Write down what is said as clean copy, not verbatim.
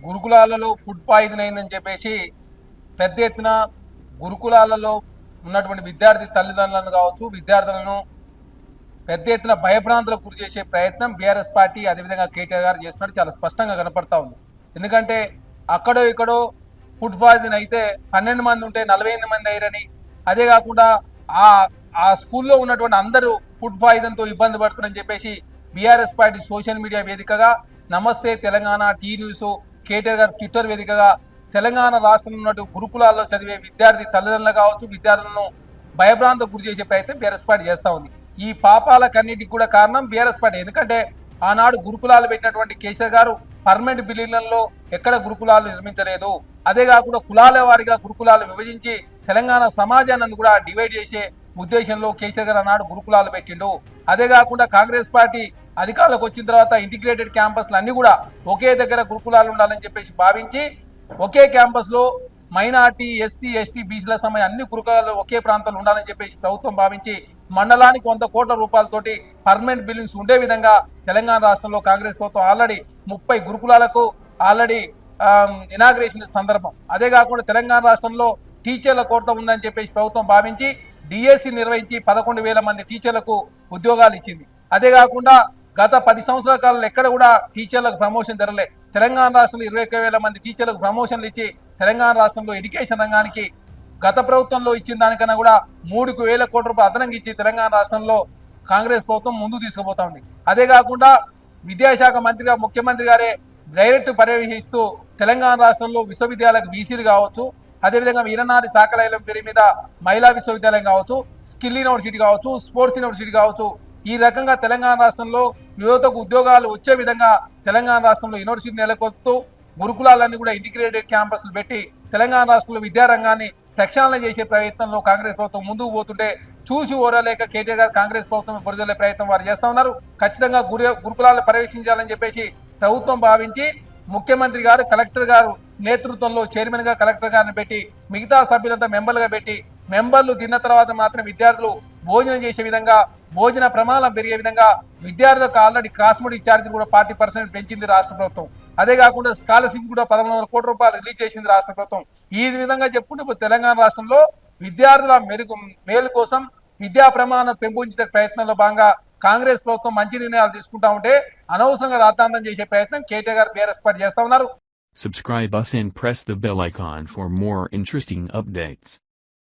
గురుకులాలలో food poison అయిందని చెప్పేసి పెద్ద ఎత్తున గురుకులాలలో ఉన్నటువంటి విద్యార్థి తల్లిదండ్రులను కావచ్చు, విద్యార్థులను పెద్ద ఎత్తున భయభ్రాంతులకు గురి చేసే ప్రయత్నం బీఆర్ఎస్ పార్టీ అదేవిధంగా కేటీఆర్ గారు చేస్తున్నట్టు చాలా స్పష్టంగా కనపడతా ఉంది. ఎందుకంటే అక్కడో ఇక్కడో ఫుడ్ పాయిజన్ అయితే 12 మంది ఉంటే 48 మంది అయ్యారని, అదే కాకుండా ఆ ఆ స్కూల్లో ఉన్నటువంటి అందరూ ఫుడ్ పాయిజన్తో ఇబ్బంది పడుతున్నారని చెప్పేసి బీఆర్ఎస్ పార్టీ సోషల్ మీడియా వేదికగా, నమస్తే తెలంగాణ టీ న్యూస్, కేటీఆర్ గారు ట్విట్టర్ వేదికగా తెలంగాణ రాష్ట్రంలో ఉన్నటువంటి గురుకులాల్లో చదివే విద్యార్థి తల్లిదండ్రులు కావచ్చు, విద్యార్థులను భయభ్రాంతకు గురి చేసే ప్రయత్నం బీఆర్ఎస్ పార్టీ చేస్తూ ఉంది. ఈ పాపాలకన్నిటికి కూడా కారణం బీఆర్ఎస్ పార్టీ. ఎందుకంటే ఆనాడు గురుకులాలు పెట్టినటువంటి కేసీఆర్ గారు పర్మనెంట్ బిల్లులలో ఎక్కడ గురుకులాలు నిర్మించలేదు. అదే కాకుండా కులాల వారిగా గురుకులాలు విభజించి తెలంగాణ సమాజాన్ని కూడా డివైడ్ చేసే ఉద్దేశంలో కేసీఆర్ గారు ఆనాడు గురుకులాలు పెట్టిండు. అదే కాకుండా కాంగ్రెస్ పార్టీ అధికారులకు వచ్చిన తర్వాత ఇంటిగ్రేటెడ్ క్యాంపస్లు అన్ని కూడా ఒకే దగ్గర గురుకులాలు ఉండాలని చెప్పేసి భావించి ఒకే క్యాంపస్లో మైనార్టీ, ఎస్సీ, ఎస్టీ, బీసీల సమయం అన్ని గురుకులాలు ఒకే ప్రాంతంలో ఉండాలని చెప్పేసి ప్రభుత్వం భావించి మండలానికి 100 కోట్ల రూపాయలతోటి పర్మనెంట్ బిల్డింగ్స్ ఉండే విధంగా తెలంగాణ రాష్ట్రంలో కాంగ్రెస్ ప్రభుత్వం ఆల్రెడీ 30 గురుకులాలకు ఆల్రెడీ ఇనాగ్రేషన్ సందర్భం. అదే కాకుండా తెలంగాణ రాష్ట్రంలో టీచర్ల కొరత ఉందని చెప్పేసి ప్రభుత్వం భావించి డిఎస్సి నిర్వహించి 11,000 మంది టీచర్లకు ఉద్యోగాలు ఇచ్చింది. అదే కాకుండా గత 10 సంవత్సరాల కాలంలో ఎక్కడ కూడా టీచర్లకు ప్రమోషన్ జరగలే. తెలంగాణ రాష్ట్రంలో 21,000 మంది టీచర్లకు ప్రమోషన్లు ఇచ్చి తెలంగాణ రాష్ట్రంలో ఎడ్యుకేషన్ రంగానికి గత ప్రభుత్వంలో ఇచ్చిన దానికన్నా కూడా 3,000 కోట్ల రూపాయలు అదనంగా ఇచ్చి తెలంగాణ రాష్ట్రంలో కాంగ్రెస్ ప్రభుత్వం ముందుకు తీసుకుపోతా ఉంది. అదే కాకుండా విద్యాశాఖ మంత్రిగా ముఖ్యమంత్రి గారే డైరెక్ట్ పర్యవేక్షిస్తూ తెలంగాణ రాష్ట్రంలో విశ్వవిద్యాలయాలకు వీసీలు కావచ్చు, అదేవిధంగా వీరనారి శాఖలైలం పేరు మీద మహిళా విశ్వవిద్యాలయం కావచ్చు, స్కిల్ యూనివర్సిటీ కావచ్చు, స్పోర్ట్స్ యూనివర్సిటీ కావచ్చు, ఈ రకంగా తెలంగాణ రాష్ట్రంలో యువతకు ఉద్యోగాలు వచ్చే విధంగా తెలంగాణ రాష్ట్రంలో యూనివర్సిటీ నెలకొల్పుతూ గురుకులాలన్నీ కూడా ఇంటిగ్రేటెడ్ క్యాంపస్లు పెట్టి తెలంగాణ రాష్ట్రంలో విద్యారంగాన్ని ప్రక్షాళన చేసే ప్రయత్నంలో కాంగ్రెస్ ప్రభుత్వం ముందుకు పోతుంటే చూసి ఓరలేక కేటీఆర్ గారు కాంగ్రెస్ ప్రభుత్వం బురదలే ప్రయత్నం వారు చేస్తా ఉన్నారు. ఖచ్చితంగా గురుకులాలను పర్యవేక్షించాలని చెప్పేసి ప్రభుత్వం భావించి ముఖ్యమంత్రి గారు కలెక్టర్ గారు నేతృత్వంలో చైర్మన్ గా కలెక్టర్ గారిని పెట్టి మిగతా సభ్యులంతా మెంబర్లుగా పెట్టి మెంబర్లు తిన్న తర్వాత మాత్రం విద్యార్థులు భోజనం చేసే విధంగా, భోజన ప్రమాణం పెరిగే విధంగా విద్యార్థులకు ఆల్రెడీ కాస్మెటిక్ ఛార్జీలు కూడా 40% పెంచింది రాష్ట్ర ప్రభుత్వం. అదే కాకుండా స్కాలర్షిప్ కూడా 1,100 కోట్ల రూపాయలు రిలీజ్ చేసింది రాష్ట్ర ప్రభుత్వం. ఈ విధంగా చెప్పుకుంటే ఇప్పుడు తెలంగాణ రాష్ట్రంలో విద్యార్థుల మేలు కోసం విద్యా ప్రమాణం పెంపొందించే ప్రయత్నంలో భాగంగా కాంగ్రెస్ ప్రభుత్వం మంచి నిర్ణయాలు తీసుకుంటా ఉంటే అనవసరంగా రాద్ధాంతం చేసే ప్రయత్నం కేటీఆర్ గారు బీఆర్ఎస్ పార్టీ చేస్తా ఉన్నారు. Subscribe us and press the bell icon for more interesting updates.